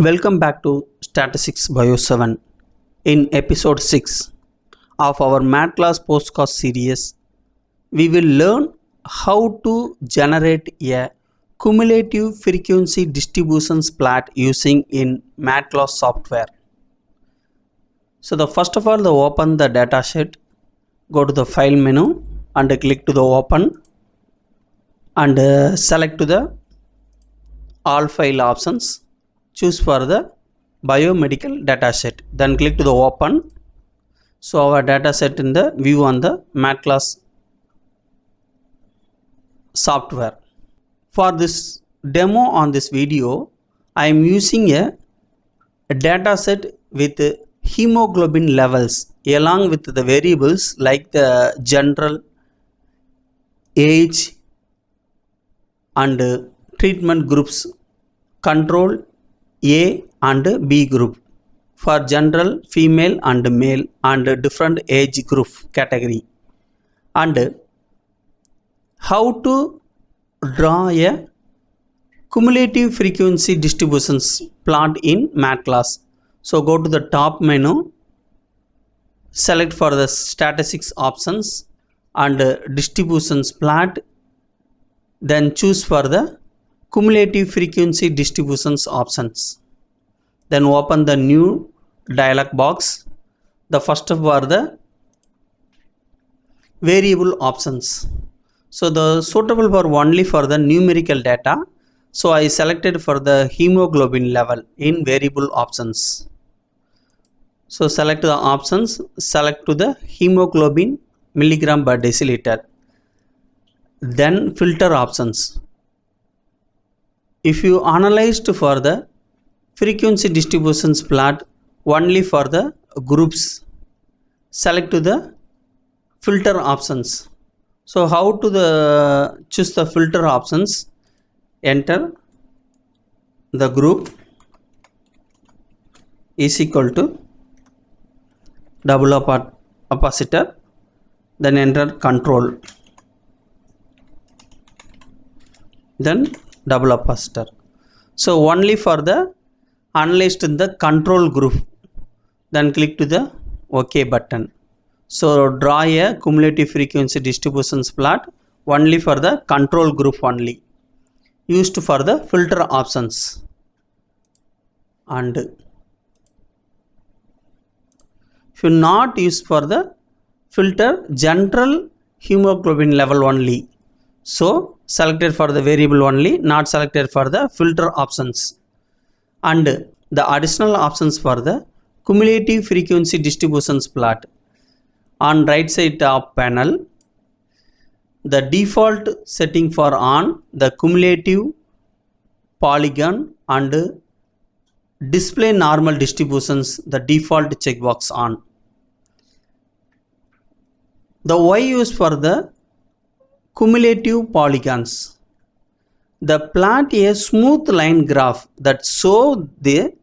Welcome back to Statistics Bio7. In episode 6 of our MedCalc Podcast series, we will learn how to generate a cumulative frequency distributions plot using in MedCalc software. So first of all, open the dataset, go to the file menu and click to the open and select to the all file options. Choose for the biomedical dataset, then click to the open. So our dataset in the view on the MedCalc software. For this demo on this video, I am using a dataset with hemoglobin levels along with the variables like the general, age and treatment groups, control A and B group, for general, female and male and different age group category, and how to draw a cumulative frequency distributions plot in MedCalc. So go to the top menu, select for the statistics options and distributions plot, then choose for the cumulative frequency distributions options. Then open the new dialog box. The first for the variable options. So the suitable for only for the numerical data. So I selected for the hemoglobin level in variable options. So select the options, select to the hemoglobin milligram per deciliter. Then filter options. If you analyzed for the frequency distributions plot only for the groups, select to the filter options. So how to choose the filter options? Enter the group is equal to double opactor, then enter control, then double opactor. So only for the analyzed in the control group, then click to the OK button. So draw a cumulative frequency distributions plot only for the control group only, used for the filter options. And if you not use for the filter general hemoglobin level only, so selected for the variable only, not selected for the filter options. And the additional options for the cumulative frequency distributions plot. On right side top panel, the default setting for on the cumulative, polygon and display normal distributions, the default checkbox on. The Y used for the cumulative polygons. The plot a smooth line graph that show the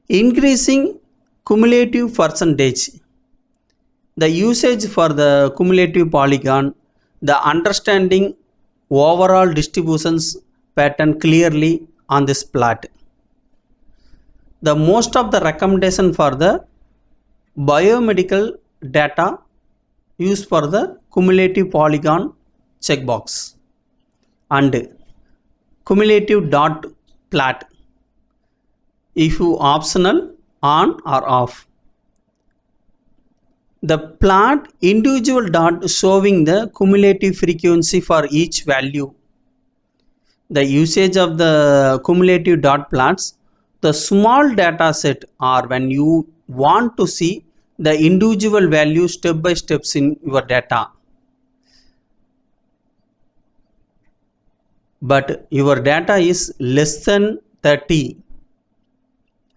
increasing cumulative percentage. The usage for the cumulative polygon, the understanding overall distributions pattern clearly on this plot. The most of the recommendation for the biomedical data used for the cumulative polygon checkbox and cumulative dot plot if you optional on or off. The plot individual dot showing the cumulative frequency for each value. The usage of the cumulative dot plots, the small data set, or when you want to see the individual value step by steps in your data. But your data is less than 30,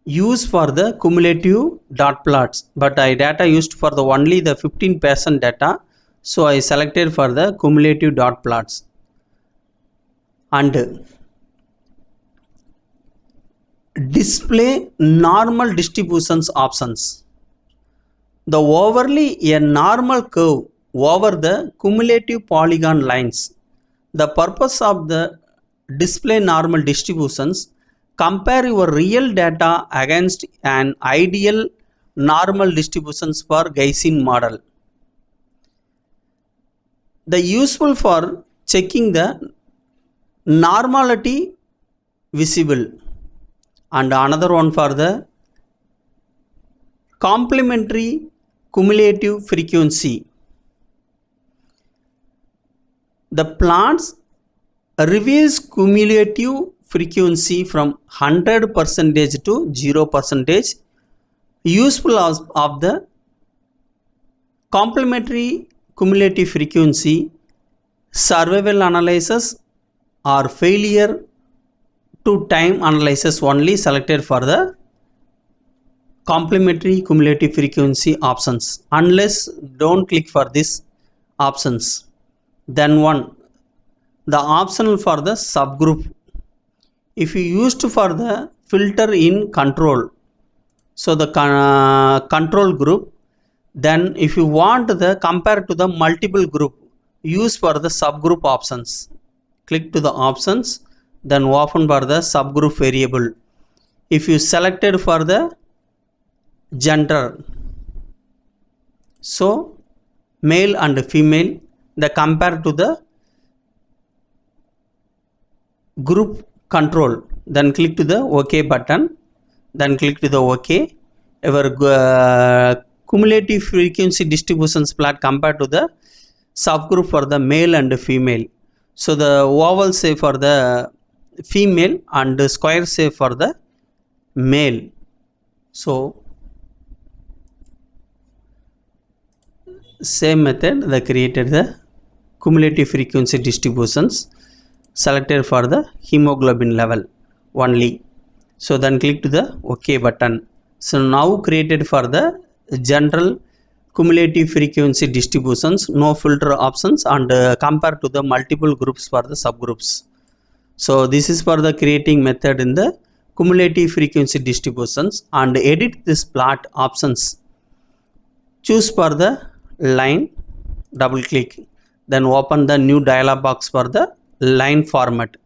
use for the cumulative dot plots, but I data used for the only the 15% data, so I selected for the cumulative dot plots. And display normal distributions options. The overlay a normal curve over the cumulative polygon lines. The purpose of the display normal distributions compare your real data against an ideal normal distributions for Gaussian model. The useful for checking the normality visible, and another one for the complementary cumulative frequency. The plots reveals cumulative frequency from 100% to 0%. Useful of the complementary cumulative frequency, survival analysis or failure to time analysis only selected for the complementary cumulative frequency options. Unless don't click for this options. Then the optional for the subgroup. If you used for the filter in control, so the control group, then if you want the compare to the multiple group, use for the subgroup options. Click to the options, then open for the subgroup variable. If you selected for the gender, so male and female, the compare to the group control, then click to the OK button, then click to the OK. Our cumulative frequency distributions plot compared to the subgroup for the male and female. So the oval say for the female and the square say for the male. So same method they created the cumulative frequency distributions selected for the hemoglobin level only. So then click to the OK button. So now created for the general cumulative frequency distributions, no filter options, and compare to the multiple groups for the subgroups. So this is for the creating method in the cumulative frequency distributions. And edit this plot options. Choose for the line, double click, then open the new dialog box for the line format.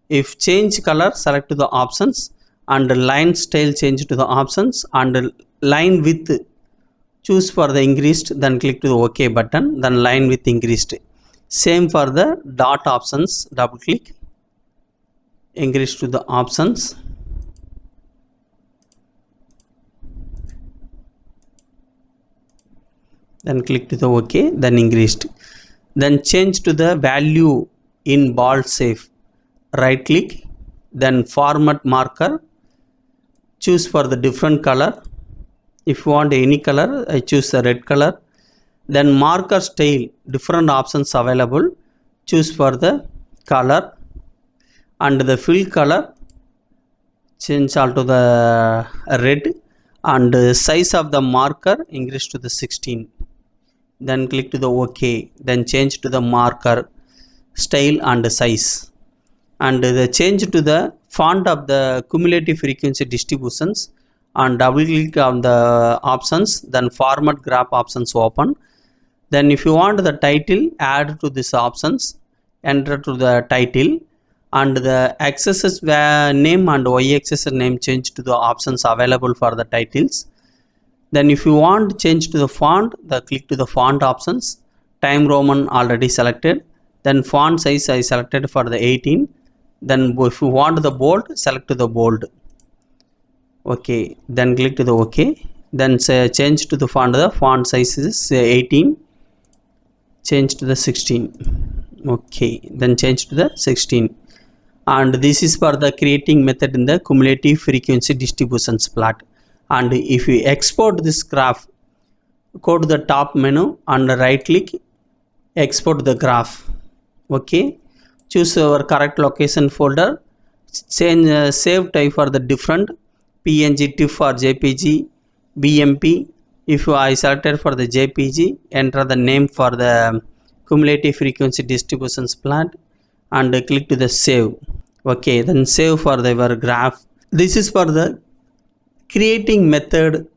If change color, select to the options, and line style change to the options, and line width choose for the increased, then click to the OK button, then line width increased. Same for the dot options, double click, increase to the options, then click to the OK, then increased. Then change to the value in bold shape, right click, then format marker, choose for the different color. If you want any color, I choose the red color. Then marker style, different options available, choose for the color, and the fill color change all to the red, and size of the marker increase to the 16. Then click to the OK, then change to the marker style and size, and the change to the font of the cumulative frequency distributions, and double click on the options, then format graph options open. Then if you want the title, add to this options, enter to the title, and the x-axis name and y-axis name change to the options available for the titles. Then if you want change to the font, click to the font options, Time Roman already selected, then font size I selected for the 18. Then if you want the bold, select to the bold. Okay, then click to the OK, then say change to the font size is 18, change to the 16. Okay, then change to the 16. And this is for the creating method in the cumulative frequency distributions plot. And if you export this graph, go to the top menu and right click, export the graph. Okay, choose our correct location folder, change save type for the different PNG, TIFF or JPG, BMP. If I selected for the JPG, enter the name for the cumulative frequency distributions plot and click to the save. Okay, then save for your graph. This is for the creating method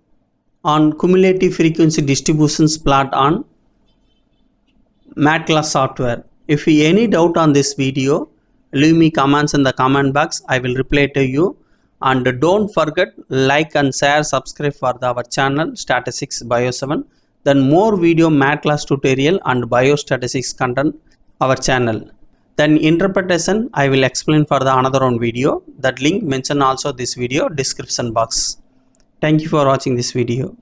on cumulative frequency distributions plot on MedCalc software. If you any doubt on this video, leave me comments in the comment box. I will reply to you. and don't forget like and share, subscribe for our channel Statistics Bio7. Then more video math class tutorial and biostatistics content our channel. Then interpretation I will explain for the another one video. That link mentioned also this video description box. Thank you for watching this video.